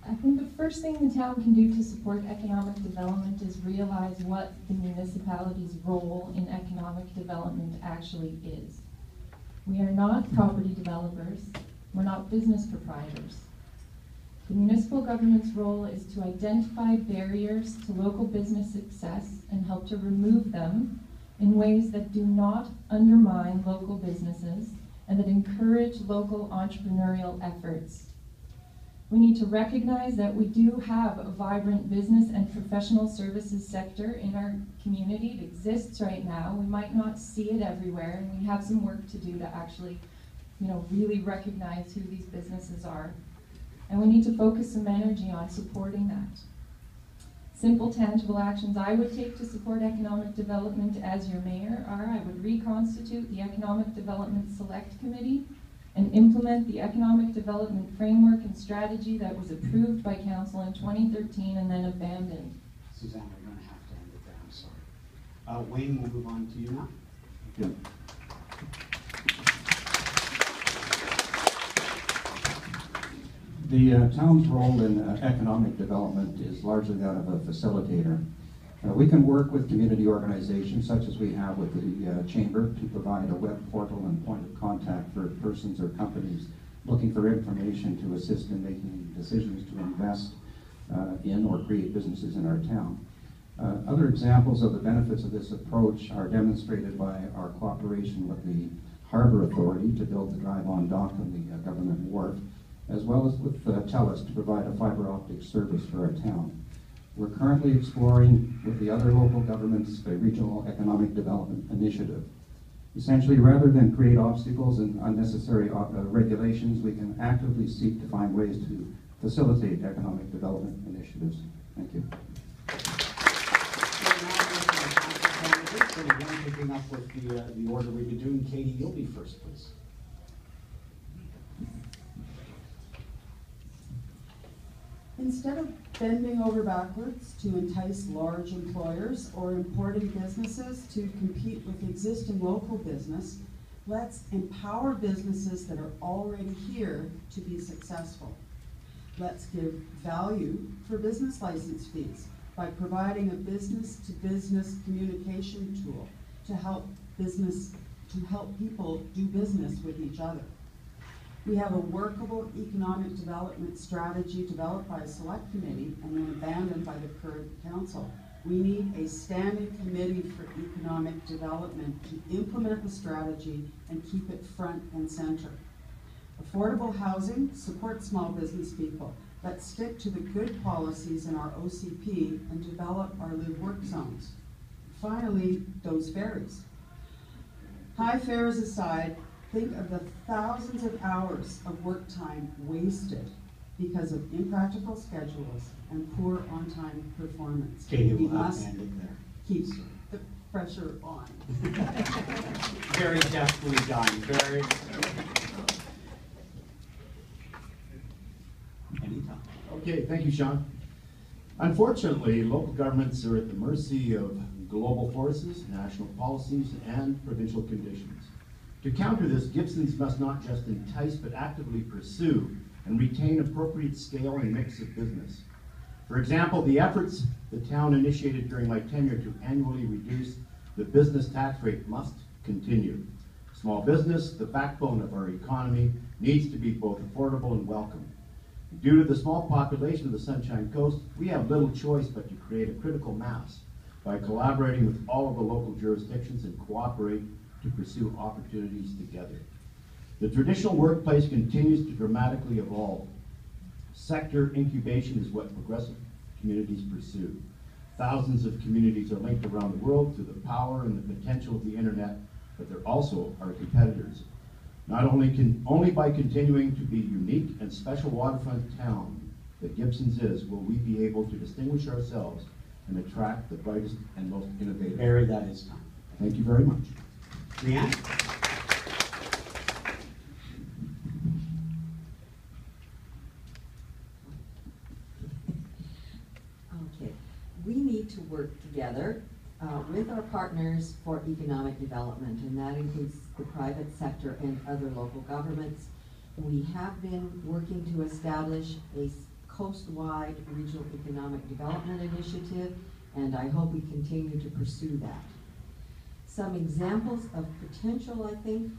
I think the first thing the town can do to support economic development is realize what the municipality's role in economic development actually is. We are not property developers. We're not business proprietors. The municipal government's role is to identify barriers to local business success and help to remove them in ways that do not undermine local businesses and that encourage local entrepreneurial efforts. We need to recognize that we do have a vibrant business and professional services sector in our community. It exists right now. We might not see it everywhere, and we have some work to do to actually, really recognize who these businesses are. And we need to focus some energy on supporting that. Simple, tangible actions I would take to support economic development as your mayor are, I would reconstitute the Economic Development Select Committee and implement the Economic Development Framework and Strategy that was approved by Council in 2013 and then abandoned. Suzanne, we're going to have to end it there, I'm sorry. Wayne, we'll move on to you now. Thank you. The town's role in economic development is largely that of a facilitator. We can work with community organizations such as we have with the Chamber to provide a web portal and point of contact for persons or companies looking for information to assist in making decisions to invest in or create businesses in our town. Other examples of the benefits of this approach are demonstrated by our cooperation with the Harbor Authority to build the drive-on dock on the government wharf, as well as with TELUS to provide a fiber optic service for our town. We're currently exploring with the other local governments a regional economic development initiative. Essentially, rather than create obstacles and unnecessary regulations, we can actively seek to find ways to facilitate economic development initiatives. Thank you. So we're going to picking up with the order we've been doing. Katie, you'll be first, please. Instead of bending over backwards to entice large employers or importing businesses to compete with existing local business, let's empower businesses that are already here to be successful. Let's give value for business license fees by providing a business-to-business communication tool to help people do business with each other. We have a workable economic development strategy developed by a select committee and then abandoned by the current council. We need a standing committee for economic development to implement the strategy and keep it front and center. Affordable housing supports small business people. Let's stick to the good policies in our OCP and develop our live-work zones. Finally, those ferries. High fares aside, think of the thousands of hours of work time wasted because of impractical schedules and poor on-time performance. Katie, We we'll have must to end it there. keep the pressure on. Very deftly done. Very. Anytime. Okay, thank you, Sean. Unfortunately, local governments are at the mercy of global forces, national policies, and provincial conditions. To counter this, Gibsons must not just entice but actively pursue and retain appropriate scale and mix of business. For example, the efforts the town initiated during my tenure to annually reduce the business tax rate must continue. Small business, the backbone of our economy, needs to be both affordable and welcome. Due to the small population of the Sunshine Coast, we have little choice but to create a critical mass by collaborating with all of the local jurisdictions and cooperate to pursue opportunities together. The traditional workplace continues to dramatically evolve. Sector incubation is what progressive communities pursue. Thousands of communities are linked around the world through the power and the potential of the internet, but they're also our competitors. Only by continuing to be unique and special waterfront town that Gibsons is, will we be able to distinguish ourselves and attract the brightest and most innovative. Barry, that is time. Thank you very much. Leanne? Okay, we need to work together with our partners for economic development, and that includes the private sector and other local governments. We have been working to establish a coast-wide regional economic development initiative, and I hope we continue to pursue that. Some examples of potential, I think,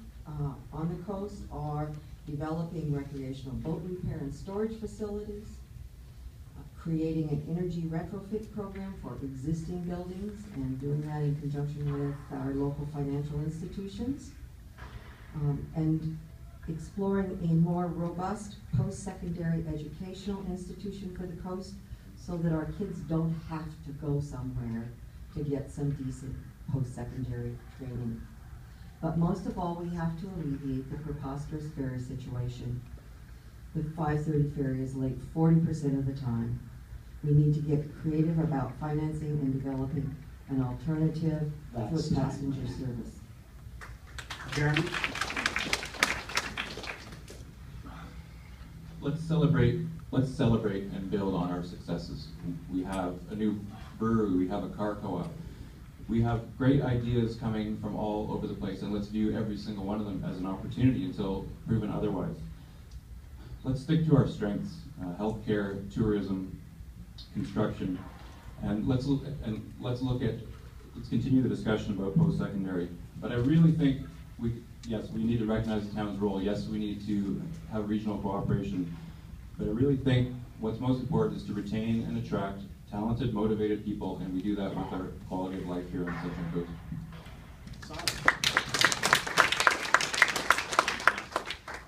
on the coast are developing recreational boat repair and storage facilities, creating an energy retrofit program for existing buildings and doing that in conjunction with our local financial institutions, and exploring a more robust post-secondary educational institution for the coast so that our kids don't have to go somewhere to get some decent post-secondary training. But most of all, we have to alleviate the preposterous ferry situation. The 5:30 ferry is late 40% of the time. We need to get creative about financing and developing an alternative That's foot passenger timely. service. Jeremy? Let's celebrate and build on our successes. We have a new brewery, we have a car co-op. We have great ideas coming from all over the place, and let's view every single one of them as an opportunity until proven otherwise. Let's stick to our strengths, healthcare, tourism, construction, and let's continue the discussion about post-secondary. But I really think yes, we need to recognize the town's role. Yes, we need to have regional cooperation. But I really think what's most important is to retain and attract talented, motivated people, and we do that with our quality of life here on Sunshine Coast.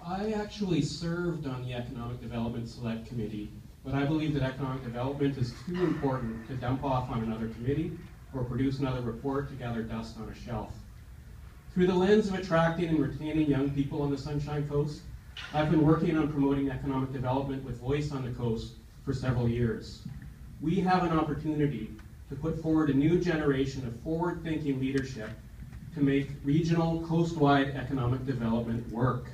I actually served on the Economic Development Select Committee, but I believe that economic development is too important to dump off on another committee or produce another report to gather dust on a shelf. Through the lens of attracting and retaining young people on the Sunshine Coast, I've been working on promoting economic development with Voice on the Coast for several years. We have an opportunity to put forward a new generation of forward-thinking leadership to make regional, coast-wide economic development work.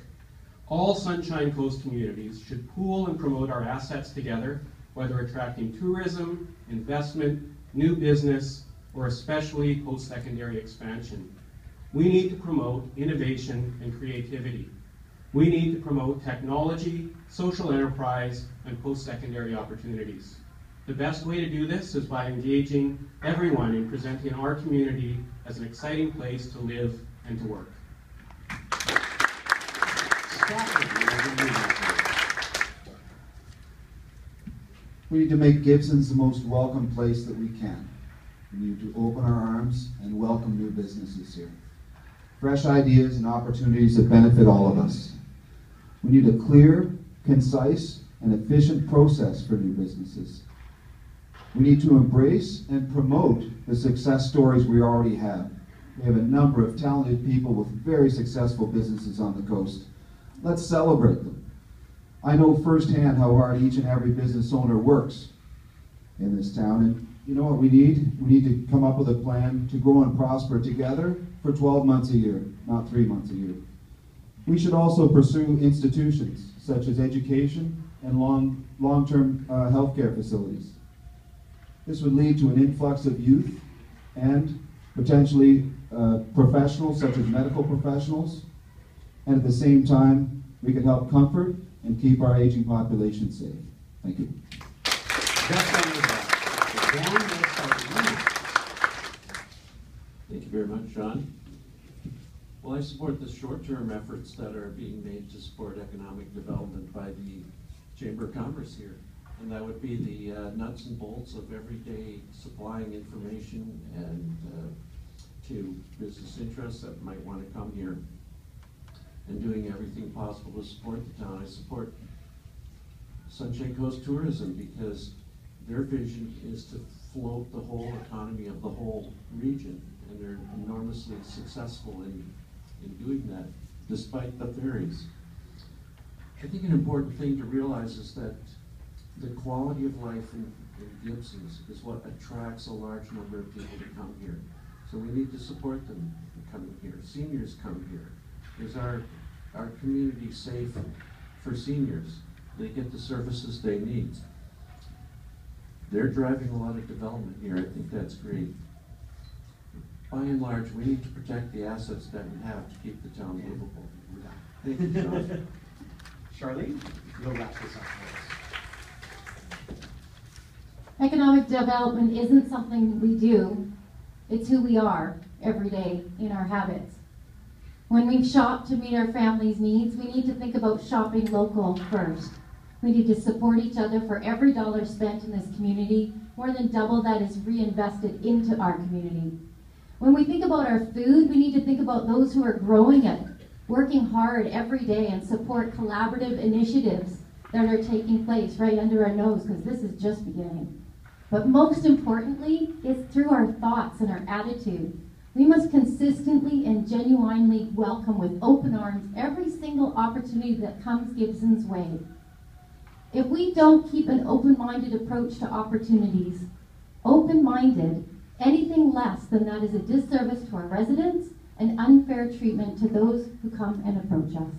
All Sunshine Coast communities should pool and promote our assets together, whether attracting tourism, investment, new business, or especially post-secondary expansion. We need to promote innovation and creativity. We need to promote technology, social enterprise, and post-secondary opportunities. The best way to do this is by engaging everyone in presenting our community as an exciting place to live and to work. We need to make Gibsons the most welcome place that we can. We need to open our arms and welcome new businesses here. Fresh ideas and opportunities that benefit all of us. We need a clear, concise, and efficient process for new businesses. We need to embrace and promote the success stories we already have. We have a number of talented people with very successful businesses on the coast. Let's celebrate them. I know firsthand how hard each and every business owner works in this town, and you know what we need? We need to come up with a plan to grow and prosper together for 12 months a year, not 3 months a year. We should also pursue institutions such as education and long-term healthcare facilities. This would lead to an influx of youth and potentially professionals such as medical professionals, and at the same time we could help comfort and keep our aging population safe. Thank you. Thank you very much, John. Well, I support the short-term efforts that are being made to support economic development by the Chamber of Commerce here. And that would be the nuts and bolts of everyday supplying information and to business interests that might want to come here and doing everything possible to support the town. I support Sunshine Coast Tourism because their vision is to float the whole economy of the whole region, and they're enormously successful in doing that, despite the ferries. I think an important thing to realize is that the quality of life in Gibsons is what attracts a large number of people to come here. So we need to support them coming here. Seniors come here. Is our community safe for seniors? They get the services they need. They're driving a lot of development here. I think that's great. By and large, we need to protect the assets that we have to keep the town livable. Thank you, John. Charlene, you'll wrap this up for us. Economic development isn't something we do, it's who we are every day in our habits. When we shop to meet our family's needs, we need to think about shopping local first. We need to support each other. For every dollar spent in this community, more than double that is reinvested into our community. When we think about our food, we need to think about those who are growing it, working hard every day, and support collaborative initiatives that are taking place right under our nose, because this is just beginning. But most importantly, it's through our thoughts and our attitude. We must consistently and genuinely welcome with open arms every single opportunity that comes Gibson's way. If we don't keep an open-minded approach to opportunities, open-minded, anything less than that is a disservice to our residents and unfair treatment to those who come and approach us.